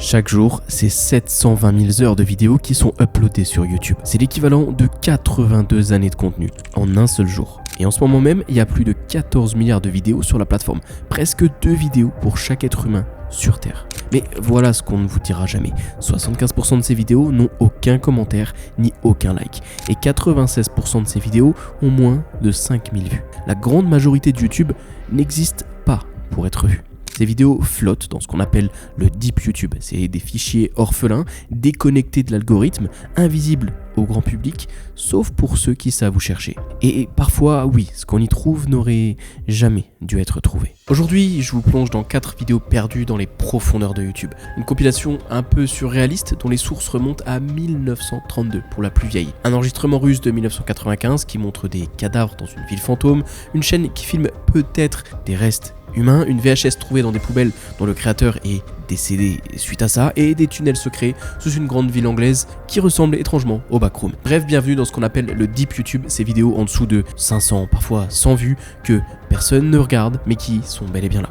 Chaque jour, c'est 720 000 heures de vidéos qui sont uploadées sur YouTube. C'est l'équivalent de 82 années de contenu en un seul jour. Et en ce moment même, il y a plus de 14 milliards de vidéos sur la plateforme. Presque 2 vidéos pour chaque être humain sur Terre. Mais voilà ce qu'on ne vous dira jamais. 75% de ces vidéos n'ont aucun commentaire ni aucun like. Et 96% de ces vidéos ont moins de 5000 vues. La grande majorité de YouTube n'existe pas pour être vue. Ces vidéos flottent dans ce qu'on appelle le Deep YouTube. C'est des fichiers orphelins, déconnectés de l'algorithme, invisibles au grand public, sauf pour ceux qui savent où chercher. Et parfois, oui, ce qu'on y trouve n'aurait jamais dû être trouvé. Aujourd'hui, je vous plonge dans 4 vidéos perdues dans les profondeurs de YouTube. Une compilation un peu surréaliste dont les sources remontent à 1932 pour la plus vieille. Un enregistrement russe de 1995 qui montre des cadavres dans une ville fantôme, une chaîne qui filme peut-être des restes humain, une VHS trouvée dans des poubelles dont le créateur est décédé suite à ça, et des tunnels secrets sous une grande ville anglaise qui ressemble étrangement au backroom. Bref, bienvenue dans ce qu'on appelle le Deep YouTube, ces vidéos en dessous de 500, parfois 100 vues, que personne ne regarde, mais qui sont bel et bien là.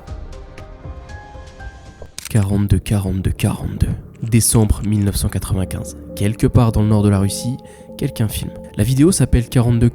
42. Décembre 1995. Quelque part dans le nord de la Russie, quelqu'un filme. La vidéo s'appelle 42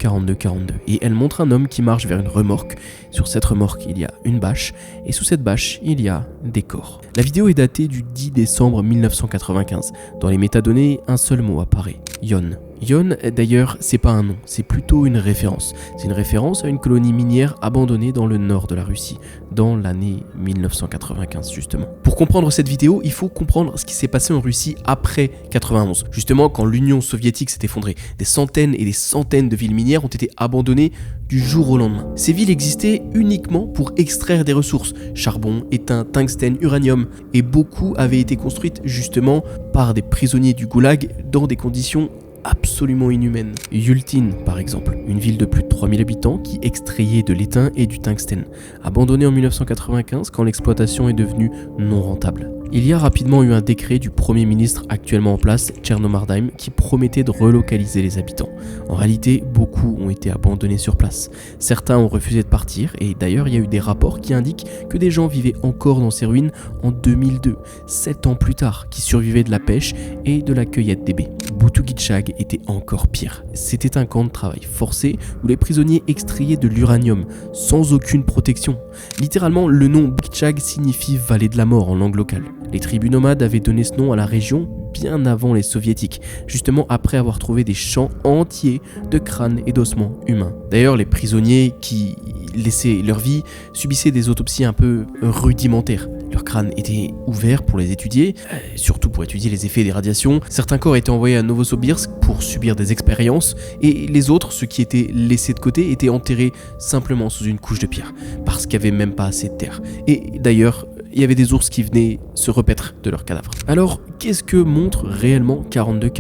et elle montre un homme qui marche vers une remorque. Sur cette remorque, il y a une bâche et sous cette bâche, il y a des corps. La vidéo est datée du 10 décembre 1995. Dans les métadonnées, un seul mot apparaît, Yon. Yon, d'ailleurs, c'est pas un nom, c'est plutôt une référence. C'est une référence à une colonie minière abandonnée dans le nord de la Russie, dans l'année 1995 justement. Pour comprendre cette vidéo, il faut comprendre ce qui s'est passé en Russie après 91. Justement, quand l'Union soviétique s'est effondrée, des centaines et des centaines de villes minières ont été abandonnées du jour au lendemain. Ces villes existaient uniquement pour extraire des ressources, charbon, étain, tungstène, uranium, et beaucoup avaient été construites justement par des prisonniers du goulag dans des conditions absolument inhumaine. Yultin, par exemple, une ville de plus de 3000 habitants qui extrayait de l'étain et du tungstène, abandonnée en 1995 quand l'exploitation est devenue non rentable. Il y a rapidement eu un décret du Premier ministre actuellement en place, Tchernomardin, qui promettait de relocaliser les habitants. En réalité, beaucoup ont été abandonnés sur place. Certains ont refusé de partir et d'ailleurs il y a eu des rapports qui indiquent que des gens vivaient encore dans ces ruines en 2002, 7 ans plus tard, qui survivaient de la pêche et de la cueillette des baies. Boutouguitchag était encore pire. C'était un camp de travail forcé où les prisonniers extrayaient de l'uranium sans aucune protection. Littéralement, le nom Boutouguitchag signifie vallée de la mort en langue locale. Les tribus nomades avaient donné ce nom à la région bien avant les soviétiques, justement après avoir trouvé des champs entiers de crânes et d'ossements humains. D'ailleurs, les prisonniers qui laissaient leur vie subissaient des autopsies un peu rudimentaires. Leurs crânes étaient ouverts pour les étudier, surtout pour étudier les effets des radiations. Certains corps étaient envoyés à Novosibirsk pour subir des expériences, et les autres, ceux qui étaient laissés de côté, étaient enterrés simplement sous une couche de pierre, parce qu'il n'y avait même pas assez de terre. Et d'ailleurs, il y avait des ours qui venaient se repaître de leurs cadavres. Alors, qu'est-ce que montre réellement 42?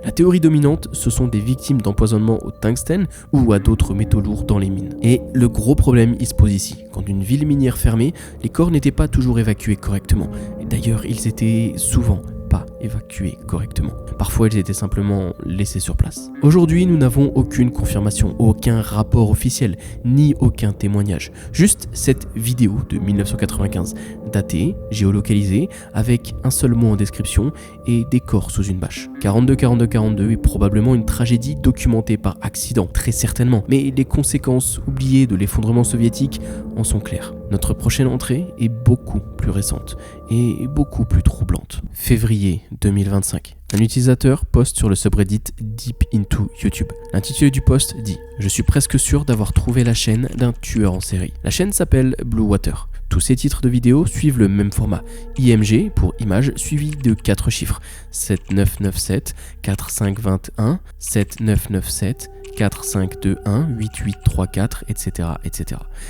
La théorie dominante, ce sont des victimes d'empoisonnement au tungstène ou à d'autres métaux lourds dans les mines. Et le gros problème, il se pose ici. Quand une ville minière fermait, les corps n'étaient pas toujours évacués correctement. Et d'ailleurs, ils étaient souvent pas évacués correctement. Parfois, ils étaient simplement laissés sur place. Aujourd'hui, nous n'avons aucune confirmation, aucun rapport officiel, ni aucun témoignage. Juste cette vidéo de 1995, datée, géolocalisée, avec un seul mot en description et des corps sous une bâche. 42 est probablement une tragédie documentée par accident, très certainement, mais les conséquences oubliées de l'effondrement soviétique en sont claires. Notre prochaine entrée est beaucoup plus récente et beaucoup plus troublante. Février 2025. Un utilisateur poste sur le subreddit Deep Into YouTube. L'intitulé du post dit « Je suis presque sûr d'avoir trouvé la chaîne d'un tueur en série ». La chaîne s'appelle Blue Water. Tous ces titres de vidéos suivent le même format. IMG pour image suivi de 4 chiffres. 7997, 4521, 7997, 4521, 8834, etc.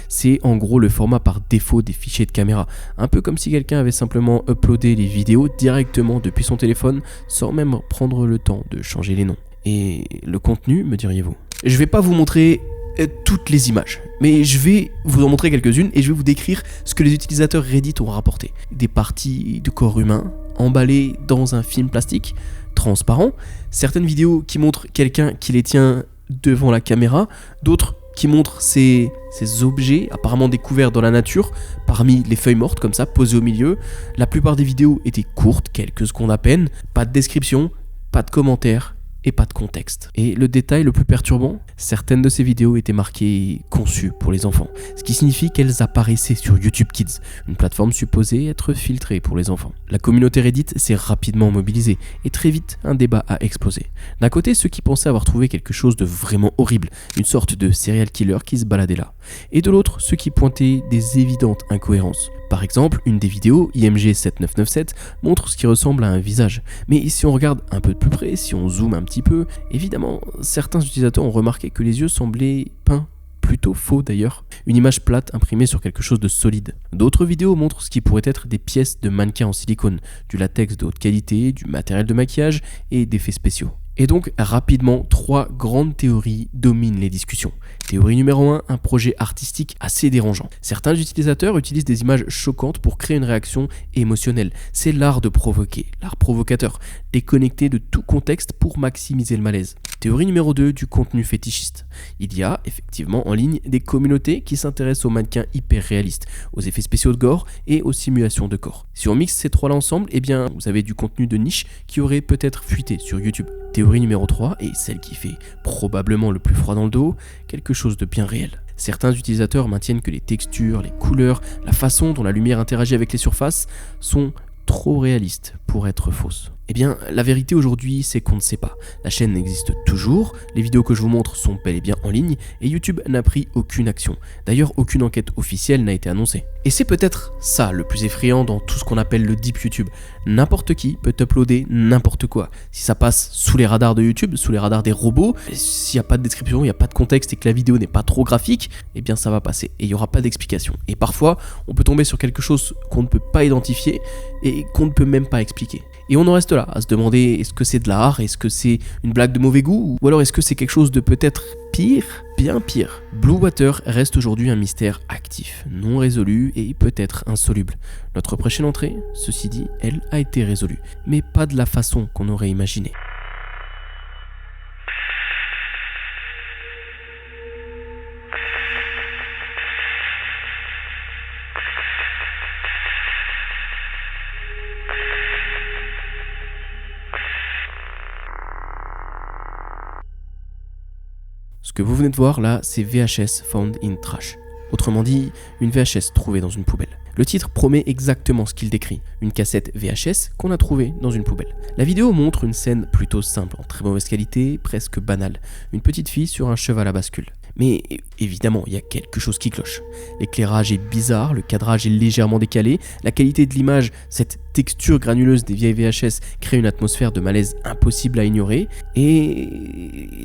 C'est en gros le format par défaut des fichiers de caméra. Un peu comme si quelqu'un avait simplement uploadé les vidéos directement depuis son téléphone sans même prendre le temps de changer les noms. Et le contenu, me diriez-vous? Je vais pas vous montrer toutes les images, mais je vais vous en montrer quelques-unes et je vais vous décrire ce que les utilisateurs Reddit ont rapporté. Des parties de corps humains emballées dans un film plastique transparent, certaines vidéos qui montrent quelqu'un qui les tient devant la caméra, d'autres qui montre ces objets apparemment découverts dans la nature, parmi les feuilles mortes comme ça, posées au milieu. La plupart des vidéos étaient courtes, quelques secondes à peine, pas de description, pas de commentaires et pas de contexte. Et le détail le plus perturbant, certaines de ces vidéos étaient marquées « conçues pour les enfants », ce qui signifie qu'elles apparaissaient sur YouTube Kids, une plateforme supposée être filtrée pour les enfants. La communauté Reddit s'est rapidement mobilisée et très vite un débat a explosé. D'un côté, ceux qui pensaient avoir trouvé quelque chose de vraiment horrible, une sorte de serial killer qui se baladait là. Et de l'autre, ceux qui pointaient des évidentes incohérences. Par exemple, une des vidéos, IMG7997, montre ce qui ressemble à un visage. Mais si on regarde un peu de plus près, si on zoome un petit peu, évidemment, certains utilisateurs ont remarqué que les yeux semblaient peints, plutôt faux d'ailleurs, une image plate imprimée sur quelque chose de solide. D'autres vidéos montrent ce qui pourrait être des pièces de mannequins en silicone, du latex de haute qualité, du matériel de maquillage et d'effets spéciaux. Et donc, rapidement, 3 grandes théories dominent les discussions. Théorie numéro 1, un projet artistique assez dérangeant. Certains utilisateurs utilisent des images choquantes pour créer une réaction émotionnelle. C'est l'art de provoquer, l'art provocateur, déconnecté de tout contexte pour maximiser le malaise. Théorie numéro 2, du contenu fétichiste. Il y a effectivement en ligne des communautés qui s'intéressent aux mannequins hyper réalistes, aux effets spéciaux de gore et aux simulations de corps. Si on mixe ces 3 là ensemble, eh bien vous avez du contenu de niche qui aurait peut-être fuité sur YouTube. Théorie numéro 3, et celle qui fait probablement le plus froid dans le dos, quelque chose de bien réel. Certains utilisateurs maintiennent que les textures, les couleurs, la façon dont la lumière interagit avec les surfaces sont trop réalistes pour être fausses. Eh bien, la vérité aujourd'hui, c'est qu'on ne sait pas. La chaîne existe toujours, les vidéos que je vous montre sont bel et bien en ligne, et YouTube n'a pris aucune action. D'ailleurs, aucune enquête officielle n'a été annoncée. Et c'est peut-être ça le plus effrayant dans tout ce qu'on appelle le Deep YouTube. N'importe qui peut uploader n'importe quoi. Si ça passe sous les radars de YouTube, sous les radars des robots, s'il n'y a pas de description, il n'y a pas de contexte et que la vidéo n'est pas trop graphique, eh bien ça va passer et il n'y aura pas d'explication. Et parfois, on peut tomber sur quelque chose qu'on ne peut pas identifier et qu'on ne peut même pas expliquer. Et on en reste là, à se demander est-ce que c'est de l'art, est-ce que c'est une blague de mauvais goût, ou alors est-ce que c'est quelque chose de peut-être pire, bien pire. Blue Water reste aujourd'hui un mystère actif, non résolu et peut-être insoluble. Notre prochaine entrée, ceci dit, elle a été résolue, mais pas de la façon qu'on aurait imaginé. Ce que vous venez de voir là, c'est VHS Found in Trash. Autrement dit, une VHS trouvée dans une poubelle. Le titre promet exactement ce qu'il décrit, une cassette VHS qu'on a trouvée dans une poubelle. La vidéo montre une scène plutôt simple, en très mauvaise qualité, presque banale. Une petite fille sur un cheval à bascule. Mais évidemment, il y a quelque chose qui cloche. L'éclairage est bizarre, le cadrage est légèrement décalé, la qualité de l'image, cette texture granuleuse des vieilles VHS crée une atmosphère de malaise impossible à ignorer, et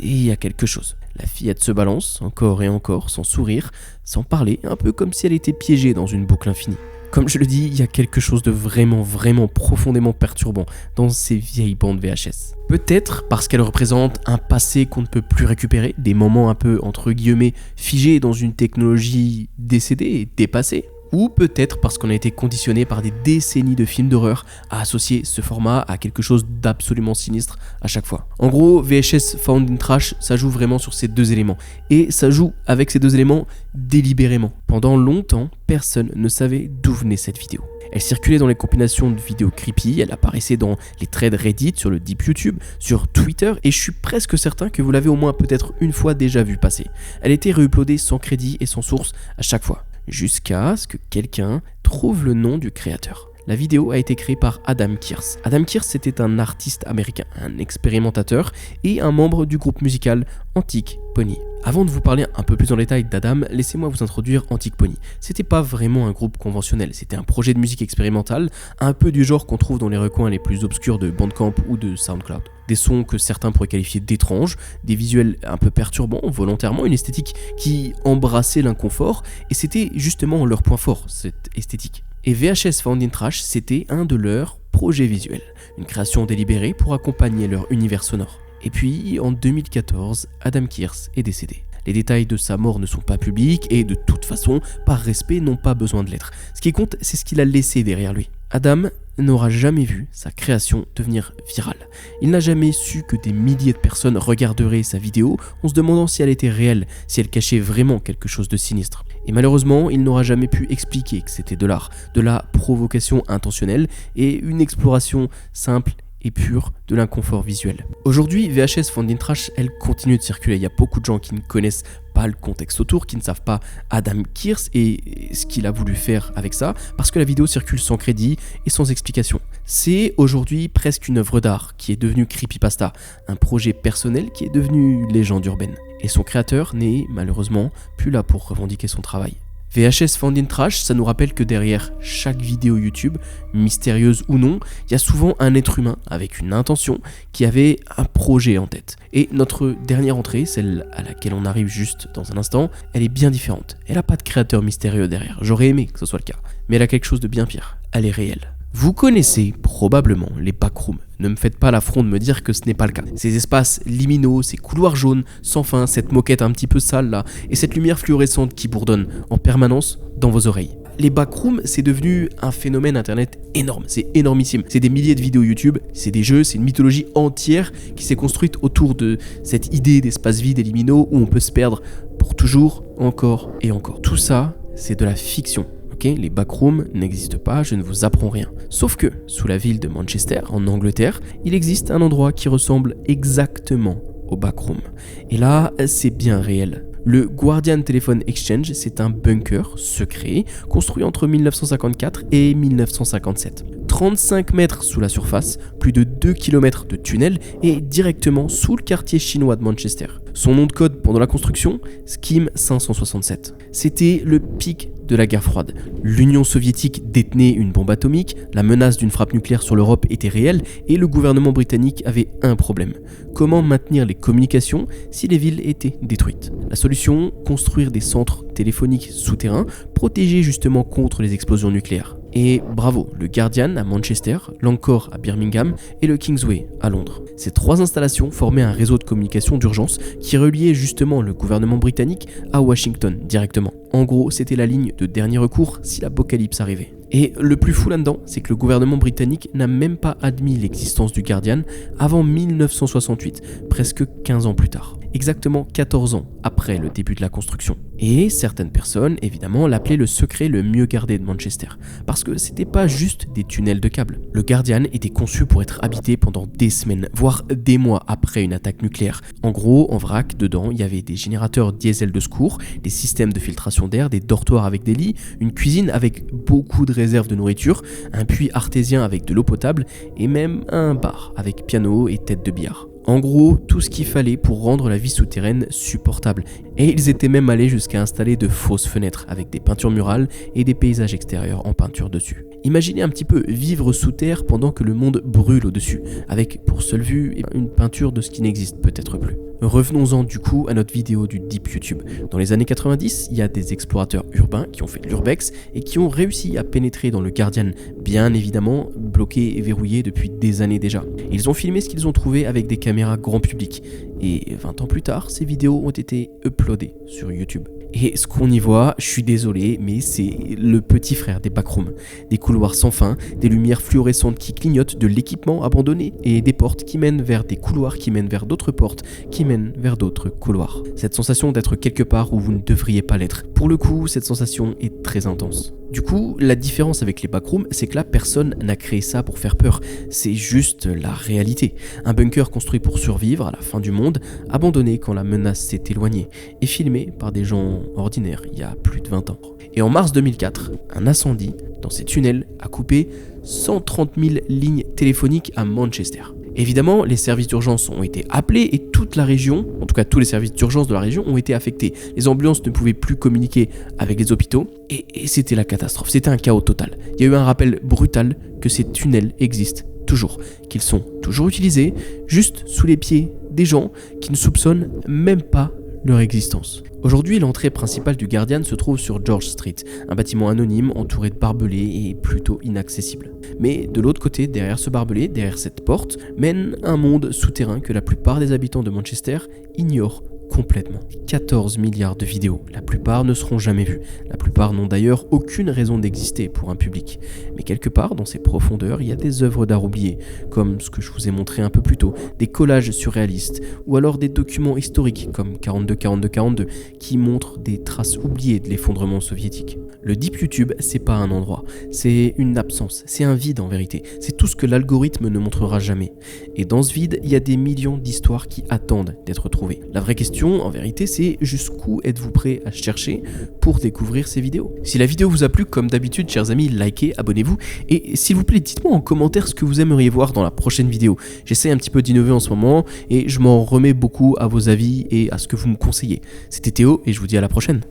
il y a quelque chose. La fillette se balance, encore et encore, sans sourire, sans parler, un peu comme si elle était piégée dans une boucle infinie. Comme je le dis, il y a quelque chose de vraiment profondément perturbant dans ces vieilles bandes VHS. Peut-être parce qu'elles représentent un passé qu'on ne peut plus récupérer, des moments un peu, entre guillemets, figés dans une technologie décédée et dépassée. Ou peut-être parce qu'on a été conditionné par des décennies de films d'horreur à associer ce format à quelque chose d'absolument sinistre à chaque fois. En gros, VHS Found in Trash, ça joue vraiment sur ces deux éléments. Et ça joue avec ces deux éléments délibérément. Pendant longtemps, personne ne savait d'où venait cette vidéo. Elle circulait dans les compilations de vidéos creepy, elle apparaissait dans les threads Reddit, sur le Deep YouTube, sur Twitter, et je suis presque certain que vous l'avez au moins peut-être une fois déjà vu passer. Elle était réuploadée sans crédit et sans source à chaque fois, jusqu'à ce que quelqu'un trouve le nom du créateur. La vidéo a été créée par Adam Kearse. Adam Kearse était un artiste américain, un expérimentateur et un membre du groupe musical Antique Pony. Avant de vous parler un peu plus en détail d'Adam, laissez-moi vous introduire Antique Pony. C'était pas vraiment un groupe conventionnel, c'était un projet de musique expérimentale, un peu du genre qu'on trouve dans les recoins les plus obscurs de Bandcamp ou de SoundCloud. Des sons que certains pourraient qualifier d'étranges, des visuels un peu perturbants, volontairement, une esthétique qui embrassait l'inconfort, et c'était justement leur point fort, cette esthétique. Et VHS Found in Trash, c'était un de leurs projets visuels, une création délibérée pour accompagner leur univers sonore. Et puis, en 2014, Adam Kearse est décédé. Les détails de sa mort ne sont pas publics et de toute façon, par respect, n'ont pas besoin de l'être. Ce qui compte, c'est ce qu'il a laissé derrière lui. Adam n'aura jamais vu sa création devenir virale. Il n'a jamais su que des milliers de personnes regarderaient sa vidéo en se demandant si elle était réelle, si elle cachait vraiment quelque chose de sinistre. Et malheureusement, il n'aura jamais pu expliquer que c'était de l'art, de la provocation intentionnelle et une exploration simple et pure de l'inconfort visuel. Aujourd'hui, VHS Found in Trash, elle continue de circuler. Il y a beaucoup de gens qui ne connaissent pas le contexte autour, qui ne savent pas Adam Kearse et ce qu'il a voulu faire avec ça, parce que la vidéo circule sans crédit et sans explication. C'est aujourd'hui presque une œuvre d'art qui est devenue creepypasta, un projet personnel qui est devenu légende urbaine. Et son créateur n'est malheureusement plus là pour revendiquer son travail. VHS Found in Trash, ça nous rappelle que derrière chaque vidéo YouTube, mystérieuse ou non, il y a souvent un être humain avec une intention qui avait un projet en tête. Et notre dernière entrée, celle à laquelle on arrive juste dans un instant, elle est bien différente. Elle n'a pas de créateur mystérieux derrière, j'aurais aimé que ce soit le cas. Mais elle a quelque chose de bien pire, elle est réelle. Vous connaissez probablement les backrooms. Ne me faites pas l'affront de me dire que ce n'est pas le cas. Ces espaces liminaux, ces couloirs jaunes, sans fin, cette moquette un petit peu sale là, et cette lumière fluorescente qui bourdonne en permanence dans vos oreilles. Les backrooms, c'est devenu un phénomène internet énorme, c'est énormissime. C'est des milliers de vidéos YouTube, c'est des jeux, c'est une mythologie entière qui s'est construite autour de cette idée d'espaces vides et liminaux où on peut se perdre pour toujours, encore et encore. Tout ça, c'est de la fiction. Les backrooms n'existent pas, je ne vous apprends rien. Sauf que, sous la ville de Manchester, en Angleterre, il existe un endroit qui ressemble exactement au backroom. Et là, c'est bien réel. Le Guardian Telephone Exchange, c'est un bunker secret construit entre 1954 et 1957. 35 mètres sous la surface, plus de 2 km de tunnel et directement sous le quartier chinois de Manchester. Son nom de code pendant la construction, Scheme 567. C'était le pic de la guerre froide. L'Union soviétique détenait une bombe atomique, la menace d'une frappe nucléaire sur l'Europe était réelle et le gouvernement britannique avait un problème. Comment maintenir les communications si les villes étaient détruites ? La solution, construire des centres téléphoniques souterrains protégés justement contre les explosions nucléaires. Et bravo, le Guardian à Manchester, l'Anchor à Birmingham et le Kingsway à Londres. Ces 3 installations formaient un réseau de communication d'urgence qui reliait justement le gouvernement britannique à Washington directement. En gros, c'était la ligne de dernier recours si l'apocalypse arrivait. Et le plus fou là-dedans, c'est que le gouvernement britannique n'a même pas admis l'existence du Guardian avant 1968, presque 15 ans plus tard. Exactement 14 ans après le début de la construction. Et certaines personnes, évidemment, l'appelaient le secret le mieux gardé de Manchester. Parce que c'était pas juste des tunnels de câbles. Le Guardian était conçu pour être habité pendant des semaines, voire des mois après une attaque nucléaire. En gros, en vrac, dedans, il y avait des générateurs diesel de secours, des systèmes de filtration d'air, des dortoirs avec des lits, une cuisine avec beaucoup de réserves de nourriture, un puits artésien avec de l'eau potable et même un bar avec piano et tête de billard. En gros, tout ce qu'il fallait pour rendre la vie souterraine supportable. Et ils étaient même allés jusqu'à installer de fausses fenêtres avec des peintures murales et des paysages extérieurs en peinture dessus. Imaginez un petit peu vivre sous terre pendant que le monde brûle au-dessus, avec pour seule vue une peinture de ce qui n'existe peut-être plus. Revenons-en du coup à notre vidéo du Deep YouTube. Dans les années 90, il y a des explorateurs urbains qui ont fait de l'urbex et qui ont réussi à pénétrer dans le Guardian, bien évidemment bloqué et verrouillé depuis des années déjà. Ils ont filmé ce qu'ils ont trouvé avec des caméras grand public et 20 ans plus tard, ces vidéos ont été uploadées sur YouTube. Et ce qu'on y voit, je suis désolé, mais c'est le petit frère des backrooms. Des couloirs sans fin, des lumières fluorescentes qui clignotent, de l'équipement abandonné et des portes qui mènent vers des couloirs qui mènent vers d'autres portes qui mènent vers d'autres couloirs. Cette sensation d'être quelque part où vous ne devriez pas l'être. Pour le coup, cette sensation est très intense. Du coup, la différence avec les backrooms, c'est que là, personne n'a créé ça pour faire peur. C'est juste la réalité. Un bunker construit pour survivre à la fin du monde, abandonné quand la menace s'est éloignée, et filmé par des gens ordinaires il y a plus de 20 ans. Et en mars 2004, un incendie dans ces tunnels a coupé 130 000 lignes téléphoniques à Manchester. Évidemment, les services d'urgence ont été appelés et toute la région, en tout cas tous les services d'urgence de la région, ont été affectés. Les ambulances ne pouvaient plus communiquer avec les hôpitaux et c'était la catastrophe, c'était un chaos total. Il y a eu un rappel brutal que ces tunnels existent toujours, qu'ils sont toujours utilisés, juste sous les pieds des gens qui ne soupçonnent même pas leur existence. Aujourd'hui, l'entrée principale du Guardian se trouve sur George Street, un bâtiment anonyme entouré de barbelés et plutôt inaccessible. Mais de l'autre côté, derrière ce barbelé, derrière cette porte, mène un monde souterrain que la plupart des habitants de Manchester ignorent complètement. 14 milliards de vidéos, la plupart ne seront jamais vues. La plupart n'ont d'ailleurs aucune raison d'exister pour un public. Mais quelque part, dans ces profondeurs, il y a des œuvres d'art oubliées, comme ce que je vous ai montré un peu plus tôt, des collages surréalistes, ou alors des documents historiques, comme 42-42-42, qui montrent des traces oubliées de l'effondrement soviétique. Le Deep YouTube, c'est pas un endroit, c'est une absence, c'est un vide en vérité, c'est tout ce que l'algorithme ne montrera jamais. Et dans ce vide, il y a des millions d'histoires qui attendent d'être trouvées. La vraie question, en vérité, c'est jusqu'où êtes-vous prêt à chercher pour découvrir ces vidéos? Si la vidéo vous a plu, comme d'habitude, chers amis, likez, abonnez-vous, et s'il vous plaît, dites-moi en commentaire ce que vous aimeriez voir dans la prochaine vidéo. J'essaie un petit peu d'innover en ce moment, et je m'en remets beaucoup à vos avis et à ce que vous me conseillez. C'était Théo, et je vous dis à la prochaine.